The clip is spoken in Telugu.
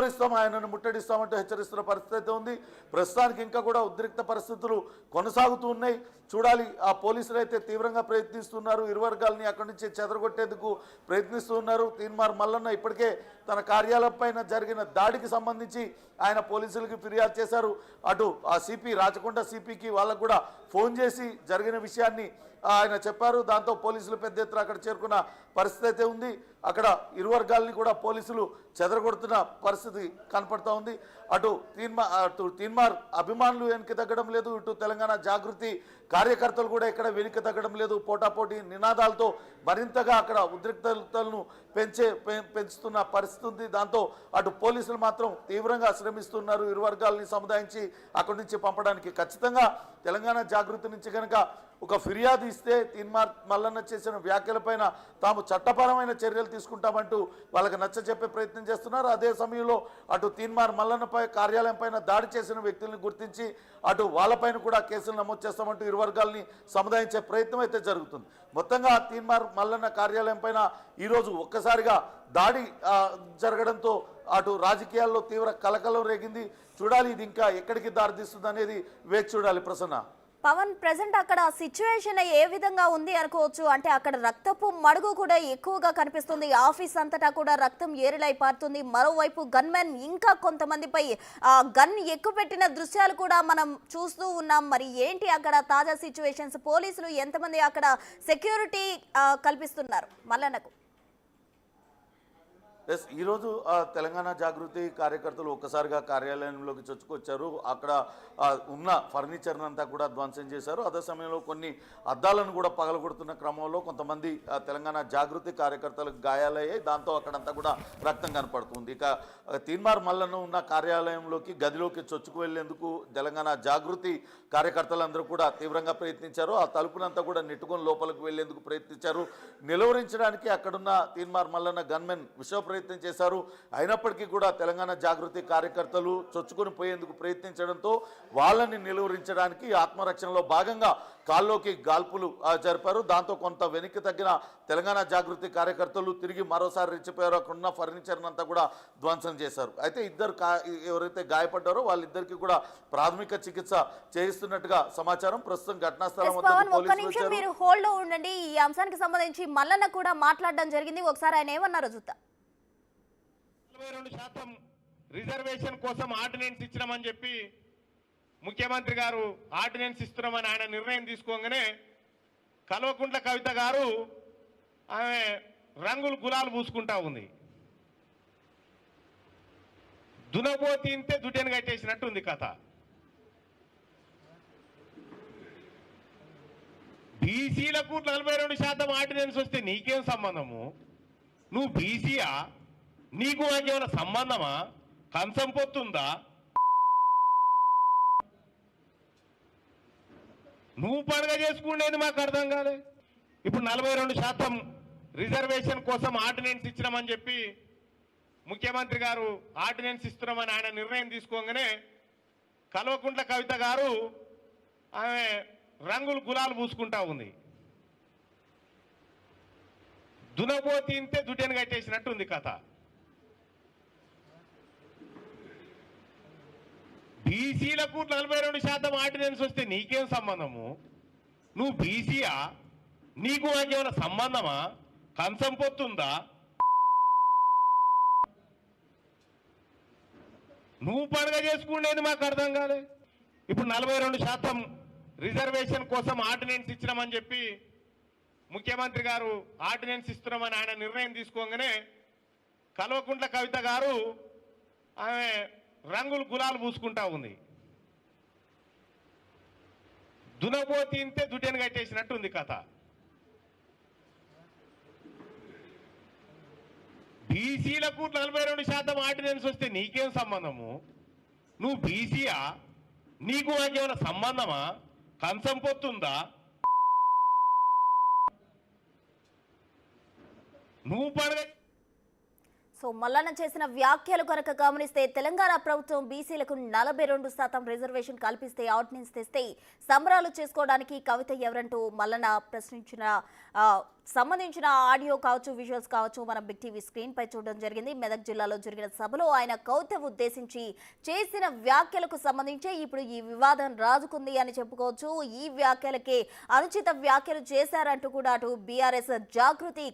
నిలువరిస్తాం, ఆయనను ముట్టడిస్తామంటూ హెచ్చరిస్తున్న పరిస్థితి ఉంది. ప్రస్తుతానికి ఇంకా కూడా ఉద్రిక్త పరిస్థితులు కొనసాగుతూ ఉన్నాయి. చూడాలి. ఆ పోలీసులు అయితే తీవ్రంగా ప్రయత్నిస్తున్నారు, ఇరు వర్గాలని అక్కడి నుంచి చెదరగొట్టేందుకు ప్రయత్నిస్తున్నారు. తీన్మార్ మల్లన్న ఇప్పటికే తన కార్యాలయం పైన జరిగిన దాడికి సంబంధించి ఆయన పోలీసులకి ఫిర్యాదు చేశారు. అటు ఆ సిపి రాచకొండ సిపికి వాళ్ళకు కూడా ఫోన్ చేసి జరిగిన విషయాన్ని ఆయన చెప్పారు. దాంతో పోలీసులు పెద్ద ఎత్తున అక్కడ చేరుకున్న పరిస్థితి అయితే ఉంది. అక్కడ ఇరు వర్గాలని కూడా పోలీసులు చెదరగొడుతున్న పరిస్థితి కనపడుతూ ఉంది. అటు తీన్మార్ అభిమానులు వెనక్కి తగ్గడం లేదు, ఇటు తెలంగాణ జాగృతి కార్యకర్తలు కూడా ఇక్కడ వెనక్కి తగ్గడం లేదు. పోటాపోటీ నినాదాలతో మరింతగా అక్కడ ఉద్రిక్తతలను పెంచుతున్న పరిస్థితి ఉంది. దాంతో అటు పోలీసులు మాత్రం తీవ్రంగా శ్రమిస్తున్నారు ఇరు వర్గాలని సముదాయించి అక్కడి నుంచి పంపడానికి. ఖచ్చితంగా తెలంగాణ జాగృతి నుంచి కనుక ఒక ఫిర్యాదు ఇస్తే తీన్మార్ మల్లన్న చేసిన వ్యాఖ్యలపైన తాము చట్టపరమైన చర్యలు తీసుకుంటామంటూ వాళ్ళకి నచ్చజెప్పే ప్రయత్నం చేస్తున్నారు. అదే సమయంలో అటు తీన్మార్ మల్లన్నపై కార్యాలయం పైన దాడి చేసిన వ్యక్తులను గుర్తించి అటు వాళ్ళపైన కూడా కేసులు నమోదు చేస్తామంటూ ఇరు వర్గాల్ని సముదాయించే ప్రయత్నం అయితే జరుగుతుంది. మొత్తంగా తీన్మార్ మల్లన్న కార్యాలయం పైన ఈరోజు ఒక్కసారిగా దాడి జరగడంతో అటు రాజకీయాల్లో తీవ్ర కలకలం రేగింది. చూడాలి ఇది ఇంకా ఎక్కడికి దారితీస్తుంది అనేది వేచి చూడాలి. ప్రసన్న, పవన్, ప్రెసెంట్ అక్కడ సిచ్యువేషన్ ఏ విధంగా ఉంది అనుకోవచ్చు? అంటే అక్కడ రక్తపు మడుగు కూడా ఎక్కువగా కనిపిస్తుంది, ఆఫీస్ అంతటా కూడా రక్తం ఏరిలై పారుతుంది. మరోవైపు గన్మెన్ ఇంకా కొంతమందిపై గన్ ఎక్కుపెట్టిన దృశ్యాలు కూడా మనం చూస్తూ ఉన్నాం. మరి ఏంటి అక్కడ తాజా సిచ్యువేషన్స్? పోలీసులు ఎంతమంది అక్కడ సెక్యూరిటీ కల్పిస్తున్నారు మల్లన్నకు? ఈరోజు తెలంగాణ జాగృతి కార్యకర్తలు ఒక్కసారిగా కార్యాలయంలోకి చొచ్చుకొచ్చారు. అక్కడ ఉన్న ఫర్నిచర్ని అంతా కూడా ధ్వంసం చేశారు. అదే సమయంలో కొన్ని అద్దాలను కూడా పగలగొడుతున్న క్రమంలో కొంతమంది తెలంగాణ జాగృతి కార్యకర్తలకు గాయాలయ్యాయి. దాంతో అక్కడంతా కూడా రక్తం కనపడుతుంది. ఇక తీన్మార్ మల్లన్న ఉన్న కార్యాలయంలోకి గదిలోకి చొచ్చుకు వెళ్లేందుకు తెలంగాణ జాగృతి కార్యకర్తలందరూ కూడా తీవ్రంగా ప్రయత్నించారు. ఆ తలుపునంతా కూడా నెట్టుకొని లోపలికి వెళ్లేందుకు ప్రయత్నించారు. నిలువరించడానికి అక్కడున్న తీన్మార్ మల్లన్న గన్మెన్ విశ్వ ప్రయత్నం చేశారు. అయినప్పటికీ కూడా తెలంగాణ జాగృతి కార్యకర్తలు చొచ్చుకొని పోయేందుకు ప్రయత్నించడంతో వాళ్ళని నిలువరించడానికి ఆత్మరక్షణలో భాగంగా కాల్లోకి గాల్పులు జరిపారు. దాంతో కొంత వెనక్కి తగ్గిన తెలంగాణ జాగృతి కార్యకర్తలు తిరిగి మరోసారి రెచ్చిపోయారు. అక్కడున్న ఫర్నిచర్ అంతా కూడా ధ్వంసం చేశారు. అయితే ఇద్దరు ఎవరైతే గాయపడ్డారో వాళ్ళిద్దరికి కూడా ప్రాథమిక చికిత్స చేయిస్తున్నట్టుగా సమాచారం. ప్రస్తుతం ఘటనా స్థలం వద్ద మీరు హోల్డ్ లో ఉండండి. ఈ అంశానికి సంబంధించి మల్లన్న కూడా మాట్లాడడం జరిగింది. ఒకసారి ఆయన ఏమన్నారో చూద్దాం. 42% రిజర్వేషన్ కోసం ఆర్డినెన్స్ ఇచ్చినామని చెప్పి ముఖ్యమంత్రి గారు ఆర్డినెన్స్ ఇస్తున్నామని ఆయన నిర్ణయం తీసుకోగానే కల్వకుంట్ల కవిత గారు ఆమె రంగులు గులాలు పూసుకుంటా ఉంది. దునబోతింతే దుడ్డెను కట్టేసినట్టు ఉంది కథ. బీసీలకు 42% ఆర్డినెన్స్ వస్తే నీకేం సంబంధము? నువ్వు బీసీయా? నీకు నాకేమైనా సంబంధమా? కంచం పొత్తుందా? నువ్వు పండుగ చేసుకునేది మాకు అర్థం కాలే. ఇప్పుడు 42% రిజర్వేషన్ కోసం ఆర్డినెన్స్ ఇచ్చినామని చెప్పి ముఖ్యమంత్రి గారు ఆర్డినెన్స్ ఇస్తున్నామని ఆయన నిర్ణయం తీసుకోగానే కల్వకుంట్ల కవిత గారు ఆమె రంగులు గులాలు పూసుకుంటా ఉంది. దునబోతింతే దుడ్డెను కట్టేసినట్టు ఉంది కథ. బీసీలకు 42% ఆర్డినెన్స్ వస్తే నీకేం సంబంధము? నువ్వు బీసీయా? నీకు నాకేమైనా సంబంధమా? కంచం పొత్తుందా? నువ్వు పండుగ చేసుకునేది మాకు అర్థం కాలే. ఇప్పుడు 42% రిజర్వేషన్ కోసం ఆర్డినెన్స్ ఇచ్చినామని చెప్పి ముఖ్యమంత్రి గారు ఆర్డినెన్స్ ఇస్తున్నామని ఆయన నిర్ణయం తీసుకోగానే కల్వకుంట్ల కవిత గారు ఆమె రంగులు గులాలు పూసుకుంటా ఉంది. దునబోతింతే దుడ్డెను కట్టేసినట్టు ఉంది కథ. బీసీలకు 42% ఆర్డినెన్స్ వస్తే నీకేం సంబంధము? నువ్వు బీసీయా? నీకు నాకేమైనా సంబంధమా? కంచం పొత్తుందా? నువ్వు పండుగ సో మల్లన్న చేసిన వ్యాఖ్యలు కనుక గమనిస్తే తెలంగాణ ప్రభుత్వం బీసీలకు 42% రిజర్వేషన్ కల్పిస్తే ఆర్డినెన్స్ తెస్తే సంబరాలు చేసుకోవడానికి కవిత ఎవరంటూ మల్లన్న ప్రశ్నించిన సంబంధించిన ఆడియో కావచ్చు, విజువల్స్ కావచ్చు మనం బిగ్ టీవీ స్క్రీన్ పై చూడడం జరిగింది. మెదక్ జిల్లాలో జరిగిన సభలో ఆయన కవిత ఉద్దేశించి చేసిన వ్యాఖ్యలకు సంబంధించి ఇప్పుడు ఈ వివాదం రాజుకుంది అని చెప్పుకోవచ్చు. ఈ వ్యాఖ్యలకే అనుచిత వ్యాఖ్యలు చేశారంటూ కూడా అటు బీఆర్ఎస్ జాగృతి